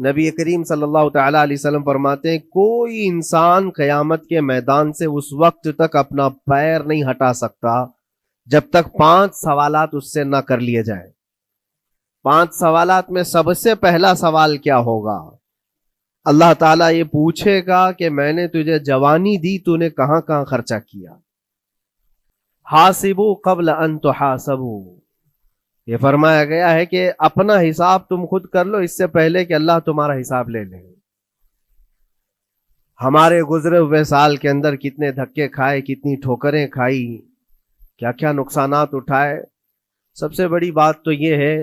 نبی کریم صلی اللہ تعالی علیہ وسلم فرماتے ہیں کوئی انسان قیامت کے میدان سے اس وقت تک اپنا پیر نہیں ہٹا سکتا جب تک 5 سوالات اس سے نہ کر لیے جائیں۔ 5 سوالات میں سب سے پہلا سوال کیا ہوگا؟ اللہ تعالیٰ یہ پوچھے گا کہ میں نے تجھے جوانی دی، تو نے کہاں کہاں خرچہ کیا؟ حاسبوا قبل ان تحاسبوا، یہ فرمایا گیا ہے کہ اپنا حساب تم خود کر لو اس سے پہلے کہ اللہ تمہارا حساب لے لے۔ ہمارے گزرے ہوئے سال کے اندر کتنے دھکے کھائے، کتنی ٹھوکریں کھائی، کیا کیا نقصانات اٹھائے۔ سب سے بڑی بات تو یہ ہے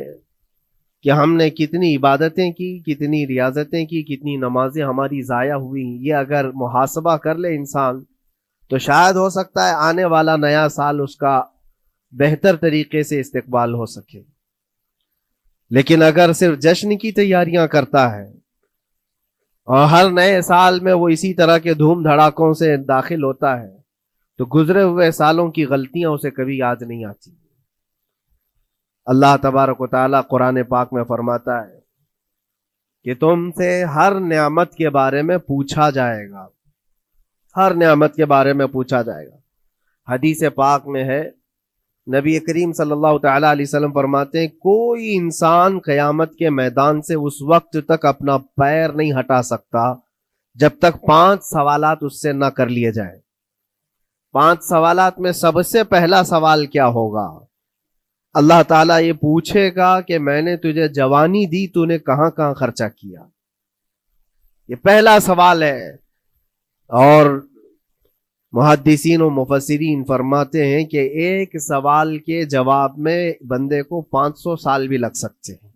کہ ہم نے کتنی عبادتیں کی، کتنی ریاضتیں کی، کتنی نمازیں ہماری ضائع ہوئی۔ یہ اگر محاسبہ کر لے انسان تو شاید ہو سکتا ہے آنے والا نیا سال اس کا بہتر طریقے سے استقبال ہو سکے۔ لیکن اگر صرف جشن کی تیاریاں کرتا ہے اور ہر نئے سال میں وہ اسی طرح کے دھوم دھڑاکوں سے داخل ہوتا ہے تو گزرے ہوئے سالوں کی غلطیاں اسے کبھی یاد نہیں آتی۔ اللہ تبارک و تعالیٰ قرآن پاک میں فرماتا ہے کہ تم سے ہر نعمت کے بارے میں پوچھا جائے گا، ہر نعمت کے بارے میں پوچھا جائے گا۔ حدیث پاک میں ہے، نبی کریم صلی اللہ تعالی علیہ وسلم فرماتے ہیں کوئی انسان قیامت کے میدان سے اس وقت تک اپنا پیر نہیں ہٹا سکتا جب تک 5 سوالات اس سے نہ کر لیے جائیں۔ 5 سوالات میں سب سے پہلا سوال کیا ہوگا؟ اللہ تعالیٰ یہ پوچھے گا کہ میں نے تجھے جوانی دی، تو نے کہاں کہاں خرچہ کیا؟ یہ پہلا سوال ہے۔ اور محدثین و مفسرین فرماتے ہیں کہ ایک سوال کے جواب میں بندے کو 500 سال بھی لگ سکتے ہیں۔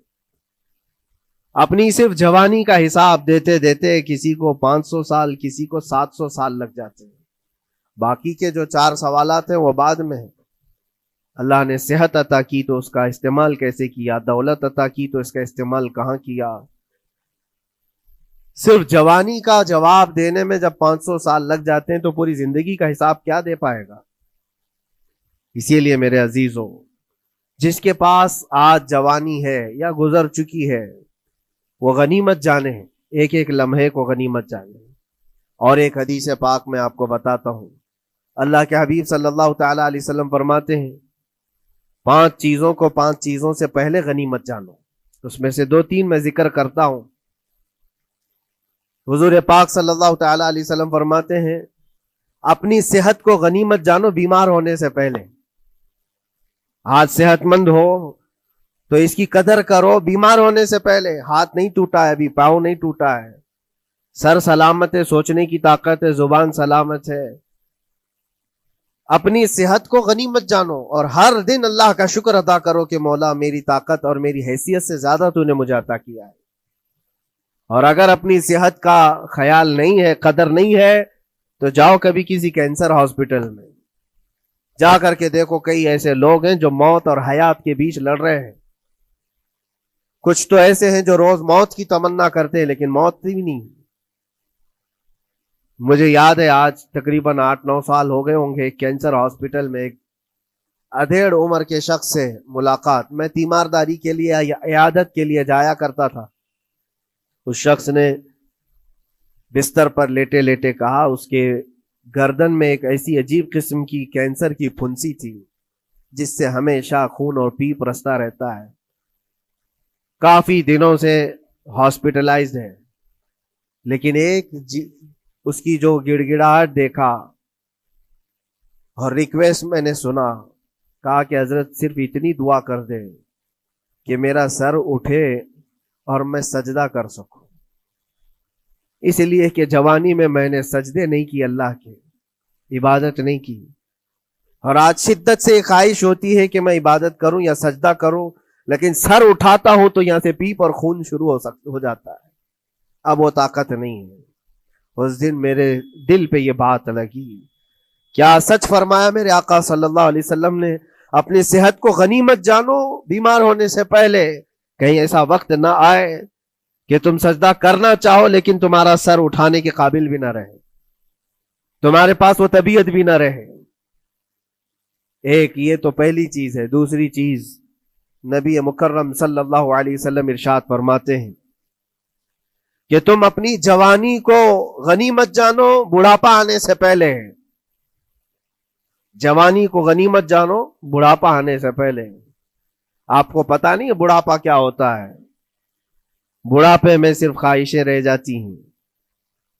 اپنی صرف جوانی کا حساب دیتے دیتے کسی کو 500 سال، کسی کو 700 سال لگ جاتے ہیں۔ باقی کے جو 4 سوالات ہیں وہ بعد میں ہیں۔ اللہ نے صحت عطا کی تو اس کا استعمال کیسے کیا، دولت عطا کی تو اس کا استعمال کہاں کیا۔ صرف جوانی کا جواب دینے میں جب 500 سال لگ جاتے ہیں تو پوری زندگی کا حساب کیا دے پائے گا؟ اسی لیے میرے عزیزوں، جس کے پاس آج جوانی ہے یا گزر چکی ہے وہ غنیمت جانے، ایک ایک لمحے کو غنیمت جانے۔ اور ایک حدیث پاک میں آپ کو بتاتا ہوں، اللہ کے حبیب صلی اللہ تعالی علیہ وسلم فرماتے ہیں 5 چیزوں کو 5 چیزوں سے پہلے غنیمت جانو۔ اس میں سے 2-3 میں ذکر کرتا ہوں۔ حضور پاک صلی اللہ تعالی علیہ وسلم فرماتے ہیں اپنی صحت کو غنیمت جانو بیمار ہونے سے پہلے۔ آج صحت مند ہو تو اس کی قدر کرو بیمار ہونے سے پہلے۔ ہاتھ نہیں ٹوٹا ہے ابھی، پاؤں نہیں ٹوٹا ہے، سر سلامت ہے، سوچنے کی طاقت ہے، زبان سلامت ہے۔ اپنی صحت کو غنیمت جانو اور ہر دن اللہ کا شکر ادا کرو کہ مولا میری طاقت اور میری حیثیت سے زیادہ تو نے مجھے عطا کیا ہے۔ اور اگر اپنی صحت کا خیال نہیں ہے، قدر نہیں ہے، تو جاؤ کبھی کسی کینسر ہاسپٹل میں جا کر کے دیکھو، کئی ایسے لوگ ہیں جو موت اور حیات کے بیچ لڑ رہے ہیں۔ کچھ تو ایسے ہیں جو روز موت کی تمنا کرتے ہیں لیکن موت بھی نہیں۔ مجھے یاد ہے آج تقریباً 8-9 سال ہو گئے ہوں گے، ایک کینسر ہاسپٹل میں ایک ادھیڑ عمر کے شخص سے ملاقات، میں تیمارداری کے لیے یا عیادت کے لیے جایا کرتا تھا۔ اس شخص نے بستر پر لیٹے لیٹے کہا اس کے گردن میں ایک ایسی عجیب قسم کی کینسر کی پھنسی تھی جس سے ہمیشہ خون اور پیپ رستا رہتا ہے، کافی دنوں سے ہاسپٹلائزڈ ہے۔ لیکن اس کی جو گڑ گڑاہٹ دیکھا اور ریکویسٹ میں نے سنا، کہا کہ حضرت صرف اتنی دعا کر دے کہ میرا سر اٹھے اور میں سجدہ کر سکوں، اس لیے کہ جوانی میں نے سجدے نہیں کی، اللہ کے عبادت نہیں کی، اور آج شدت سے خواہش ہوتی ہے کہ میں عبادت کروں یا سجدہ کروں، لیکن سر اٹھاتا ہوں تو یہاں سے پیپ اور خون شروع ہو جاتا ہے، اب وہ طاقت نہیں ہے۔ اس دن میرے دل پہ یہ بات لگی، کیا سچ فرمایا میرے آقا صلی اللہ علیہ وسلم نے، اپنی صحت کو غنیمت جانو بیمار ہونے سے پہلے، کہیں ایسا وقت نہ آئے کہ تم سجدہ کرنا چاہو لیکن تمہارا سر اٹھانے کے قابل بھی نہ رہے، تمہارے پاس وہ طبیعت بھی نہ رہے۔ ایک یہ تو پہلی چیز ہے۔ دوسری چیز، نبی مکرم صلی اللہ علیہ وسلم ارشاد فرماتے ہیں کہ تم اپنی جوانی کو غنیمت جانو بڑھاپا آنے سے پہلے. جوانی کو غنیمت جانو بڑھاپا آنے سے پہلے. آپ کو پتا نہیں بڑھاپا کیا ہوتا ہے؟ بڑھاپے میں صرف خواہشیں رہ جاتی ہیں,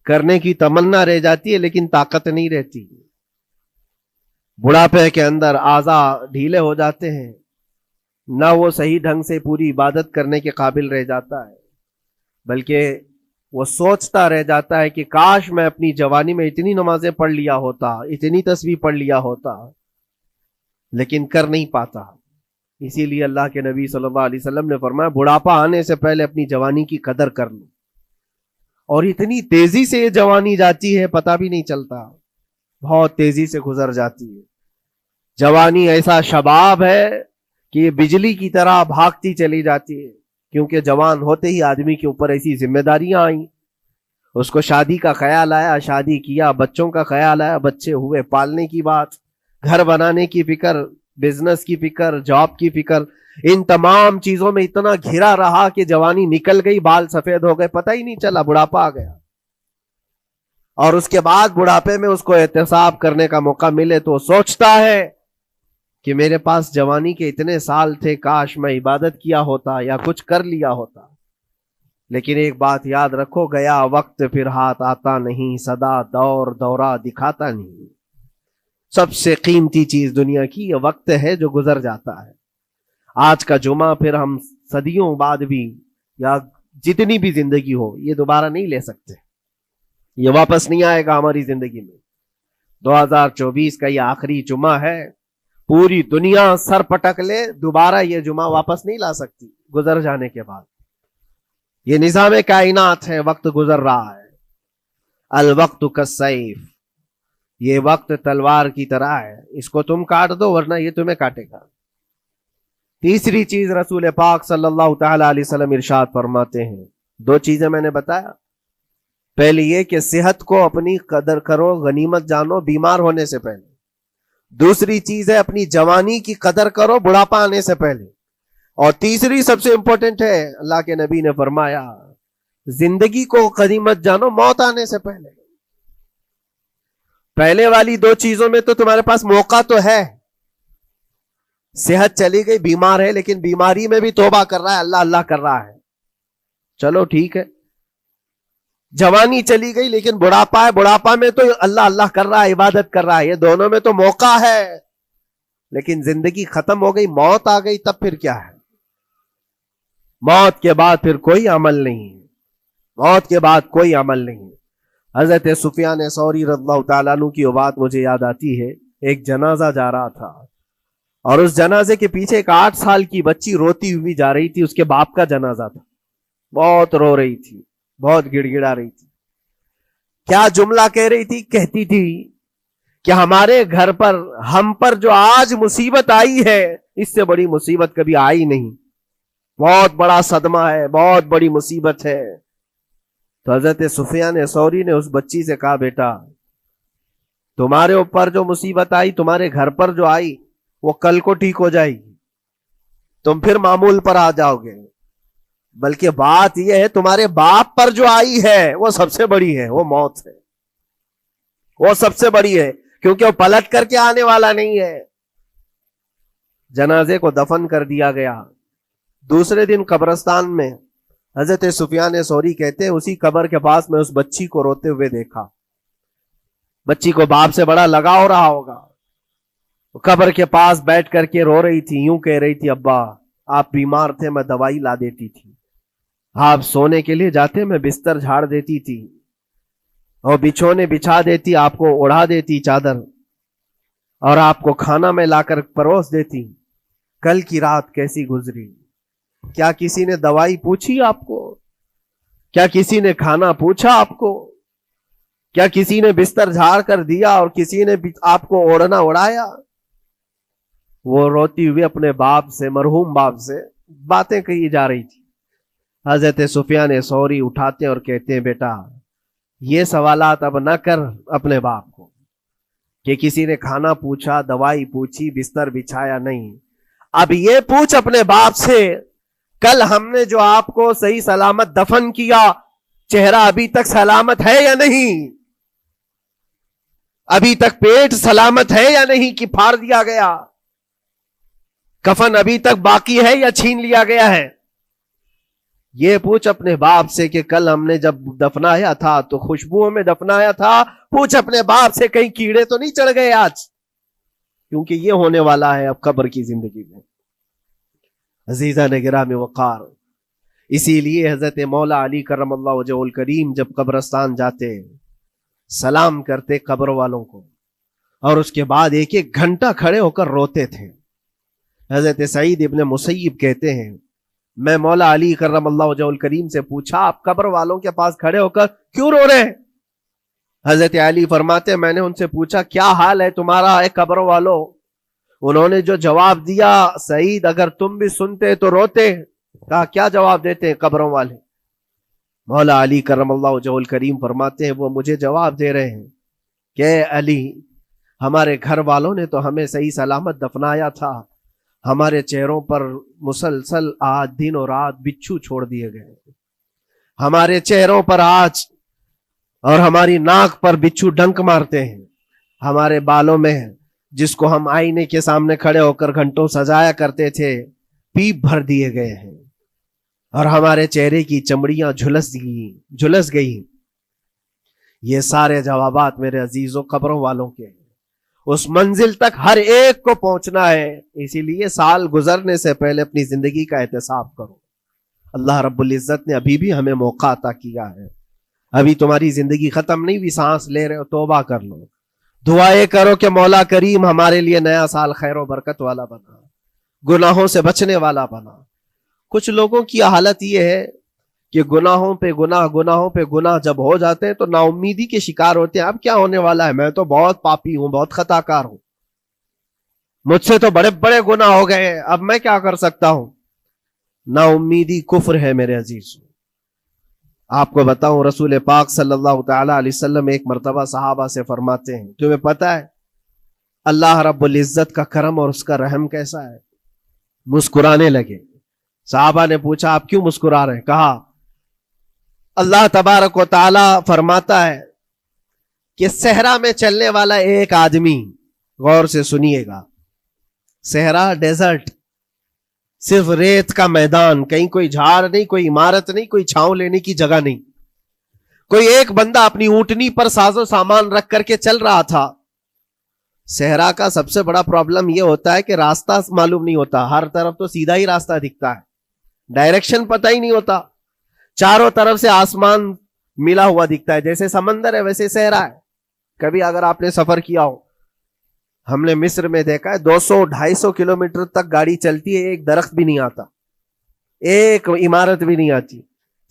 کرنے کی تمنا رہ جاتی ہے لیکن طاقت نہیں رہتی. بڑھاپے کے اندر اعضاء ڈھیلے ہو جاتے ہیں, نہ وہ صحیح ڈھنگ سے پوری عبادت کرنے کے قابل رہ جاتا ہے, بلکہ وہ سوچتا رہ جاتا ہے کہ کاش میں اپنی جوانی میں اتنی نمازیں پڑھ لیا ہوتا, اتنی تسبیح پڑھ لیا ہوتا, لیکن کر نہیں پاتا. اسی لیے اللہ کے نبی صلی اللہ علیہ وسلم نے فرمایا بڑھاپا آنے سے پہلے اپنی جوانی کی قدر کر لو. اور اتنی تیزی سے یہ جوانی جاتی ہے پتہ بھی نہیں چلتا, بہت تیزی سے گزر جاتی ہے. جوانی ایسا شباب ہے کہ یہ بجلی کی طرح بھاگتی چلی جاتی ہے, کیونکہ جوان ہوتے ہی آدمی کے اوپر ایسی ذمہ داریاں آئیں. اس کو شادی کا خیال آیا, شادی کیا, بچوں کا خیال آیا, بچے ہوئے, پالنے کی بات, گھر بنانے کی فکر, بزنس کی فکر, جاب کی فکر, ان تمام چیزوں میں اتنا گھرا رہا کہ جوانی نکل گئی, بال سفید ہو گئے, پتہ ہی نہیں چلا, بڑھاپا آ گیا. اور اس کے بعد بڑھاپے میں اس کو احتساب کرنے کا موقع ملے تو سوچتا ہے کہ میرے پاس جوانی کے اتنے سال تھے, کاش میں عبادت کیا ہوتا یا کچھ کر لیا ہوتا. لیکن ایک بات یاد رکھو, گیا وقت پھر ہاتھ آتا نہیں, سدا دور دورہ دکھاتا نہیں. سب سے قیمتی چیز دنیا کی یہ وقت ہے جو گزر جاتا ہے. آج کا جمعہ پھر ہم صدیوں بعد بھی یا جتنی بھی زندگی ہو یہ دوبارہ نہیں لے سکتے, یہ واپس نہیں آئے گا ہماری زندگی میں. 2024 کا یہ آخری جمعہ ہے, پوری دنیا سر پٹک لے دوبارہ یہ جمعہ واپس نہیں لا سکتی گزر جانے کے بعد. یہ نظام کائنات ہے, وقت گزر رہا ہے. الوقت کالسیف, یہ وقت تلوار کی طرح ہے, اس کو تم کاٹ دو ورنہ یہ تمہیں کاٹے گا. تیسری چیز رسول پاک صلی اللہ تعالی علیہ وسلم ارشاد فرماتے ہیں, دو چیزیں میں نے بتایا. پہلی یہ کہ صحت کو اپنی قدر کرو, غنیمت جانو بیمار ہونے سے پہلے. دوسری چیز ہے اپنی جوانی کی قدر کرو بڑھاپا آنے سے پہلے. اور تیسری سب سے امپورٹنٹ ہے, اللہ کے نبی نے فرمایا زندگی کو غنیمت جانو موت آنے سے پہلے. پہلے والی دو چیزوں میں تو تمہارے پاس موقع تو ہے. صحت چلی گئی, بیمار ہے, لیکن بیماری میں بھی توبہ کر رہا ہے, اللہ اللہ کر رہا ہے, چلو ٹھیک ہے. جوانی چلی گئی لیکن بڑھاپا ہے, بڑھاپا میں تو اللہ اللہ کر رہا ہے, عبادت کر رہا ہے. یہ دونوں میں تو موقع ہے, لیکن زندگی ختم ہو گئی, موت آ گئی, تب پھر کیا ہے؟ موت کے بعد پھر کوئی عمل نہیں, موت کے بعد کوئی عمل نہیں. حضرت سفیان ثوری رضی اللہ تعالیٰ عنہ کی وہ بات مجھے یاد آتی ہے. ایک جنازہ جا رہا تھا اور اس جنازے کے پیچھے ایک 8 سال کی بچی روتی ہوئی جا رہی تھی. اس کے باپ کا جنازہ تھا, بہت رو رہی تھی, بہت گڑ گڑا رہی تھی. کیا جملہ کہہ رہی تھی؟ کہتی تھی کہ ہمارے گھر پر, ہم پر جو آج مصیبت آئی ہے اس سے بڑی مصیبت کبھی آئی نہیں, بہت بڑا صدمہ ہے, بہت بڑی مصیبت ہے. تو حضرت سفیان ثوری نے اس بچی سے کہا بیٹا تمہارے اوپر جو مصیبت آئی, تمہارے گھر پر جو آئی, وہ کل کو ٹھیک ہو جائے گی, تم پھر معمول پر آ جاؤ گے. بلکہ بات یہ ہے تمہارے باپ پر جو آئی ہے وہ سب سے بڑی ہے, وہ موت ہے, وہ سب سے بڑی ہے, کیونکہ وہ پلٹ کر کے آنے والا نہیں ہے. جنازے کو دفن کر دیا گیا. دوسرے دن قبرستان میں حضرت سفیان ثوری کہتے ہیں اسی قبر کے پاس میں اس بچی کو روتے ہوئے دیکھا. بچی کو باپ سے بڑا لگاؤ رہا ہوگا, قبر کے پاس بیٹھ کر کے رو رہی تھی, یوں کہہ رہی تھی ابا آپ بیمار تھے, میں دوائی لا دیتی تھی, آپ سونے کے لیے جاتے میں بستر جھاڑ دیتی تھی اور بچھونے بچھا دیتی, آپ کو اڑا دیتی چادر, اور آپ کو کھانا میں لا کر پروس دیتی. کل کی رات کیسی گزری؟ کیا کسی نے دوائی پوچھی آپ کو؟ کیا کسی نے کھانا پوچھا آپ کو؟ کیا کسی نے بستر جھاڑ کر دیا اور کسی نے آپ کو اوڑھنا اڑایا؟ وہ روتی ہوئی اپنے باپ سے, مرحوم باپ سے باتیں کہی جا رہی تھی. حضرت سفیان ثوری اٹھاتے اور کہتے ہیں بیٹا یہ سوالات اب نہ کر اپنے باپ کو کہ کسی نے کھانا پوچھا, دوائی پوچھی, بستر بچھایا, نہیں. اب یہ پوچھ اپنے باپ سے کل ہم نے جو آپ کو صحیح سلامت دفن کیا, چہرہ ابھی تک سلامت ہے یا نہیں؟ ابھی تک پیٹ سلامت ہے یا نہیں کہ پھاڑ دیا گیا؟ کفن ابھی تک باقی ہے یا چھین لیا گیا ہے؟ یہ پوچھ اپنے باپ سے کہ کل ہم نے جب دفنایا تھا تو خوشبوؤں میں دفنایا تھا. پوچھ اپنے باپ سے کہیں کیڑے تو نہیں چڑھ گئے آج؟ کیونکہ یہ ہونے والا ہے اب قبر کی زندگی میں. عزیزان گرامی وقار، اسی لیے حضرت مولا علی کرم اللہ وجہہ الکریم جب قبرستان جاتے سلام کرتے قبر والوں کو، اور اس کے بعد ایک ایک گھنٹہ کھڑے ہو کر روتے تھے. حضرت سعید ابن مسیب کہتے ہیں میں مولا علی کرم اللہ وجہہ الکریم سے پوچھا آپ قبر والوں کے پاس کھڑے ہو کر کیوں رو رہے ہیں؟ حضرت علی فرماتے میں نے ان سے پوچھا کیا حال ہے تمہارا اے قبر والوں؟ انہوں نے جو جواب دیا سعید اگر تم بھی سنتے تو روتے. کہا کیا جواب دیتے ہیں قبروں والے؟ مولا علی کرم اللہ وجہہ الکریم فرماتے ہیں وہ مجھے جواب دے رہے ہیں کہ علی ہمارے گھر والوں نے تو ہمیں صحیح سلامت دفنایا تھا، ہمارے چہروں پر مسلسل آج دن اور رات بچھو چھوڑ دیے گئے، ہمارے چہروں پر آج اور ہماری ناک پر بچھو ڈنک مارتے ہیں، ہمارے بالوں میں جس کو ہم آئینے کے سامنے کھڑے ہو کر گھنٹوں سجایا کرتے تھے پیپ بھر دیے گئے ہیں، اور ہمارے چہرے کی چمڑیاں جھلس گئی. یہ سارے جوابات میرے عزیزوں قبروں والوں کے ہیں. اس منزل تک ہر ایک کو پہنچنا ہے، اسی لیے سال گزرنے سے پہلے اپنی زندگی کا احتساب کرو. اللہ رب العزت نے ابھی بھی ہمیں موقع عطا کیا ہے، ابھی تمہاری زندگی ختم نہیں ہوئی، سانس لے رہے ہو، توبہ کر لو، دعائیں کرو کہ مولا کریم ہمارے لیے نیا سال خیر و برکت والا بنا، گناہوں سے بچنے والا بنا. کچھ لوگوں کی حالت یہ ہے کہ گناہوں پہ گناہ جب ہو جاتے ہیں تو نا امیدی کے شکار ہوتے ہیں. اب کیا ہونے والا ہے، میں تو بہت پاپی ہوں، بہت خطا کار ہوں، مجھ سے تو بڑے بڑے گناہ ہو گئے، اب میں کیا کر سکتا ہوں؟ نا امیدی کفر ہے میرے عزیز. آپ کو بتاؤں رسول پاک صلی اللہ تعالی علیہ وسلم ایک مرتبہ صحابہ سے فرماتے ہیں تمہیں پتا ہے اللہ رب العزت کا کرم اور اس کا رحم کیسا ہے؟ مسکرانے لگے. صحابہ نے پوچھا آپ کیوں مسکرا رہے ہیں؟ کہا اللہ تبارک و تعالی فرماتا ہے کہ صحرا میں چلنے والا ایک آدمی، غور سے سنیے گا، صحرا ڈیزرٹ، صرف ریت کا میدان، کہیں کوئی جھاڑ نہیں، کوئی عمارت نہیں، کوئی چھاؤں لینے کی جگہ نہیں. کوئی ایک بندہ اپنی اونٹنی پر ساز و سامان رکھ کر کے چل رہا تھا. صحرا کا سب سے بڑا پرابلم یہ ہوتا ہے کہ راستہ معلوم نہیں ہوتا، ہر طرف تو سیدھا ہی راستہ دکھتا ہے، ڈائریکشن پتہ ہی نہیں ہوتا، چاروں طرف سے آسمان ملا ہوا دکھتا ہے، جیسے سمندر ہے ویسے صحرا ہے. کبھی اگر آپ نے سفر کیا ہو، ہم نے مصر میں دیکھا ہے 200-250 کلومیٹر تک گاڑی چلتی ہے، ایک درخت بھی نہیں آتا، ایک عمارت بھی نہیں آتی.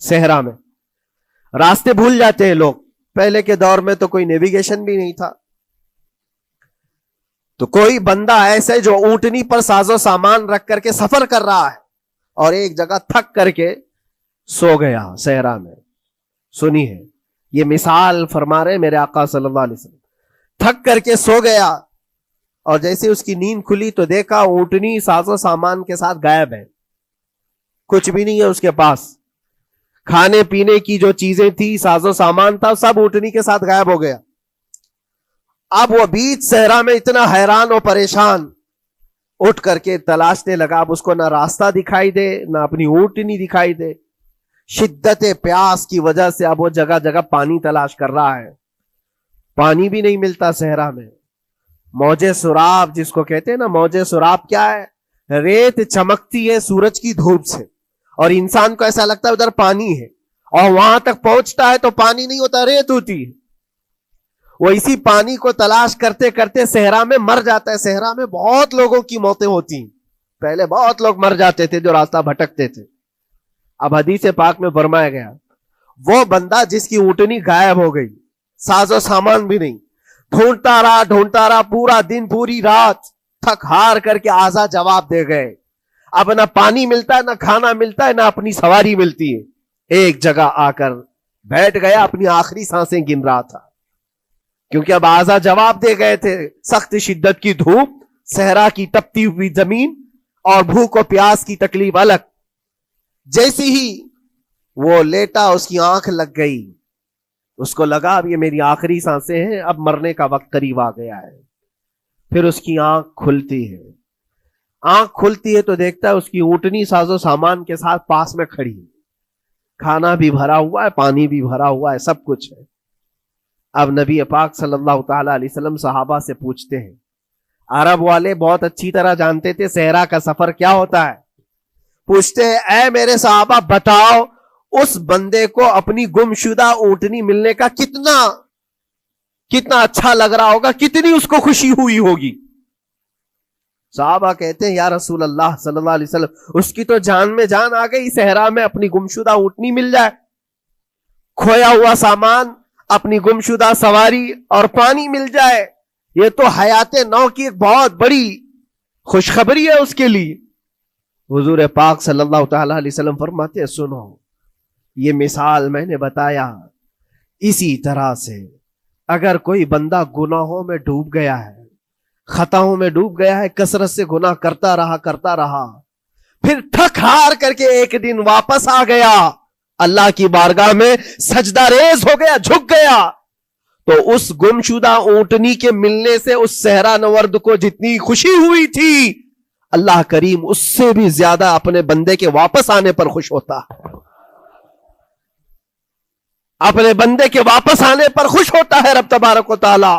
صحرا میں راستے بھول جاتے ہیں لوگ. پہلے کے دور میں تو کوئی نیویگیشن بھی نہیں تھا. تو کوئی بندہ ایسے جو اونٹنی پر ساز و سامان رکھ کر کے سفر کر رہا ہے اور ایک جگہ تھک کر کے سو گیا صحرا میں. سنیے یہ مثال فرما رہے میرے آقا صلی اللہ علیہ وسلم. تھک کر کے سو گیا اور جیسے اس کی نیند کھلی تو دیکھا اونٹنی ساز و سامان کے ساتھ غائب ہے، کچھ بھی نہیں ہے اس کے پاس. کھانے پینے کی جو چیزیں تھی، ساز و سامان تھا، سب اونٹنی کے ساتھ غائب ہو گیا. اب وہ بیچ صحرا میں اتنا حیران و پریشان، اٹھ کر کے تلاشنے لگا. اب اس کو نہ راستہ دکھائی دے، نہ اپنی اونٹنی دکھائی دے. شدت پیاس کی وجہ سے اب وہ جگہ جگہ پانی تلاش کر رہا ہے، پانی بھی نہیں ملتا صحرا میں. موج سراب جس کو کہتے ہیں نا، موج سراب کیا ہے؟ ریت چمکتی ہے سورج کی دھوپ سے اور انسان کو ایسا لگتا ہے ادھر پانی ہے، اور وہاں تک پہنچتا ہے تو پانی نہیں ہوتا، ریت ہوتی ہے. وہ اسی پانی کو تلاش کرتے کرتے صحرا میں مر جاتا ہے. صحرا میں بہت لوگوں کی موتیں ہوتی ہیں، پہلے بہت لوگ مر جاتے تھے جو راستہ بھٹکتے تھے. اب حدیث پاک میں فرمایا گیا وہ بندہ جس کی اونٹنی غائب ہو گئی، ساز و سامان بھی نہیں، ڈھونڈتا رہا پورا دن پوری رات، تھک ہار کر کے آزا جواب دے گئے. اب نہ پانی ملتا ہے، نہ کھانا ملتا ہے، نہ اپنی سواری ملتی ہے. ایک جگہ آ کر بیٹھ گیا، اپنی آخری سانسیں گن رہا تھا کیونکہ اب آزا جواب دے گئے تھے. سخت شدت کی دھوپ، صحرا کی تپتی ہوئی زمین اور بھوک و پیاس کی تکلیف الگ. جیسی ہی وہ لیٹا, اس کی آنکھ لگ گئی, اس کو لگا اب یہ میری آخری سانسیں ہیں, اب مرنے کا وقت قریب آ گیا ہے. پھر اس کی آنکھ کھلتی ہے. آنکھ کھلتی ہے تو دیکھتا ہے اس کی اونٹنی ساز و سامان کے ساتھ پاس میں کھڑی ہے, کھانا بھی بھرا ہوا ہے, پانی بھی بھرا ہوا ہے, سب کچھ ہے. اب نبی پاک صلی اللہ تعالی علیہ وسلم صحابہ سے پوچھتے ہیں, عرب والے بہت اچھی طرح جانتے تھے صحرا کا سفر کیا ہوتا ہے. پوچھتے ہیں اے میرے صحابہ بتاؤ اس بندے کو اپنی گمشدہ اونٹنی ملنے کا کتنا اچھا لگ رہا ہوگا, کتنی اس کو خوشی ہوئی ہوگی. صحابہ کہتے ہیں یا رسول اللہ صلی اللہ علیہ وسلم اس کی تو جان میں جان آ گئی, صحرا میں اپنی گمشدہ اونٹنی مل جائے, کھویا ہوا سامان, اپنی گمشدہ سواری اور پانی مل جائے, یہ تو حیات نو کی ایک بہت بڑی خوشخبری ہے اس کے لیے. حضور پاک صلی اللہ تعالی علیہ وسلم فرماتے ہیں سنو, یہ مثال میں نے بتایا, اسی طرح سے اگر کوئی بندہ گناہوں میں ڈوب گیا ہے, خطاؤں میں ڈوب گیا ہے, کثرت سے گناہ کرتا رہا, پھر تھک ہار کر کے ایک دن واپس آ گیا, اللہ کی بارگاہ میں سجدہ ریز ہو گیا, جھک گیا, تو اس گمشدہ اونٹنی کے ملنے سے اس صحرا نورد کو جتنی خوشی ہوئی تھی, اللہ کریم اس سے بھی زیادہ اپنے بندے کے واپس آنے پر خوش ہوتا ہے. اپنے بندے کے واپس آنے پر خوش ہوتا ہے رب تبارک و تعالی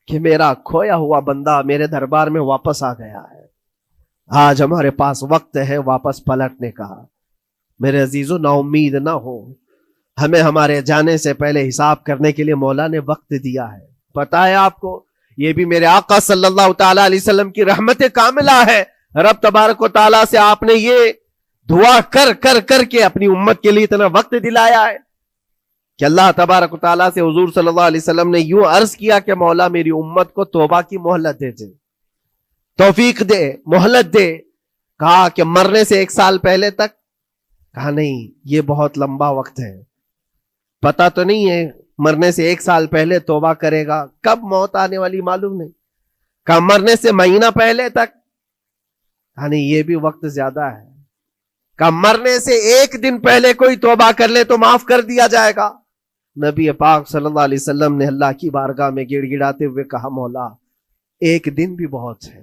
کہ میرا کھویا ہوا بندہ میرے دربار میں واپس آ گیا ہے. آج ہمارے پاس وقت ہے واپس پلٹنے کا. میرے عزیزو نا امید نہ ہو, ہمیں ہمارے جانے سے پہلے حساب کرنے کے لیے مولا نے وقت دیا ہے. پتا ہے آپ کو, یہ بھی میرے آقا صلی اللہ تعالی علیہ وسلم کی رحمت کاملہ ہے. رب تبارک و تعالیٰ سے آپ نے یہ دعا کر کے اپنی امت کے لیے اتنا وقت دلایا ہے کہ اللہ تبارک و تعالیٰ سے حضور صلی اللہ علیہ وسلم نے یوں عرض کیا کہ مولا میری امت کو توبہ کی مہلت دے, توفیق دے, مہلت دے. کہا کہ مرنے سے 1 سال پہلے تک؟ کہا نہیں, یہ بہت لمبا وقت ہے, پتا تو نہیں ہے مرنے سے 1 سال پہلے توبہ کرے گا, کب موت آنے والی معلوم نہیں. کہا مرنے سے مہینہ پہلے تک؟ کہا نہیں, یہ بھی وقت زیادہ ہے. کہا مرنے سے 1 دن پہلے کوئی توبہ کر لے تو معاف کر دیا جائے گا. نبی پاک صلی اللہ علیہ وسلم نے اللہ کی بارگاہ میں گڑ گڑاتے ہوئے کہا مولا 1 دن بھی بہت ہے,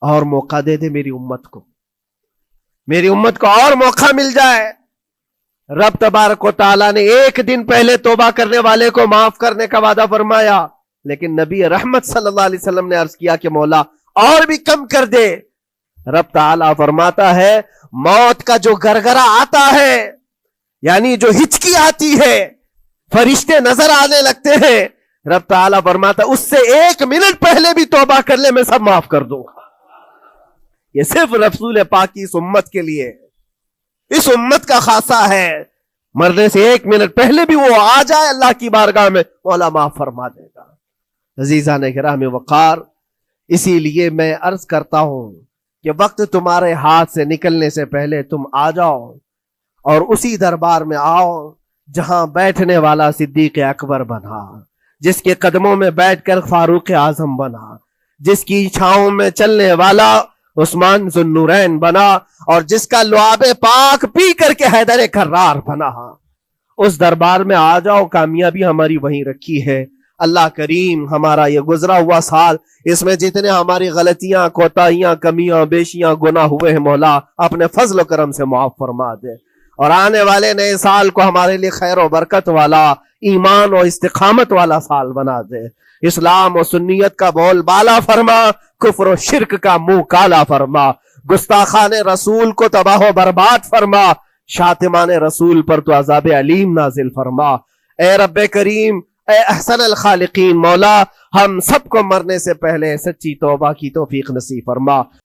اور موقع دے دے میری امت کو, میری امت کو اور موقع مل جائے. رب تبارک و تعالیٰ نے 1 دن پہلے توبہ کرنے والے کو معاف کرنے کا وعدہ فرمایا, لیکن نبی رحمت صلی اللہ علیہ وسلم نے عرض کیا کہ مولا اور بھی کم کر دے. رب تعالیٰ فرماتا ہے موت کا جو گرگرا آتا ہے, یعنی جو ہچکی آتی ہے, فرشتے نظر آنے لگتے ہیں, رب تعالیٰ فرماتا ہے اس سے 1 منٹ پہلے بھی توبہ کر لے میں سب معاف کر دوں گا. یہ صرف رسول پاک کی اس امت کے لیے, اس امت کا خاصہ ہے. مرنے سے 1 منٹ پہلے بھی وہ آ جائے اللہ کی بارگاہ میں, مولا معاف فرما دے گا. عزیزان کرام وقار, اسی لیے میں عرض کرتا ہوں کہ وقت تمہارے ہاتھ سے نکلنے سے پہلے تم آ جاؤ اور اسی دربار میں آؤ جہاں بیٹھنے والا صدیق اکبر بنا, جس کے قدموں میں بیٹھ کر فاروق اعظم بنا, جس کی چھاؤں میں چلنے والا عثمان ذو النورین بنا, اور جس کا لعاب پاک پی کر کے حیدر کرار بنا. اس دربار میں آ جاؤ, کامیابی ہماری وہیں رکھی ہے. اللہ کریم ہمارا یہ گزرا ہوا سال, اس میں جتنے ہماری غلطیاں, کوتاہیاں, کمیاں, بیشیاں, گناہ ہوئے ہیں مولا اپنے فضل و کرم سے معاف فرما دے, اور آنے والے نئے سال کو ہمارے لیے خیر و برکت والا, ایمان و استقامت والا سال بنا دے. اسلام و سنیت کا بول بالا فرما, کفر و شرک کا منہ کالا فرما, گستاخان رسول کو تباہ و برباد فرما, شاتمان رسول پر تو عذاب علیم نازل فرما. اے رب کریم, اے احسن الخالقین مولا, ہم سب کو مرنے سے پہلے سچی توبہ کی توفیق نصیب فرما.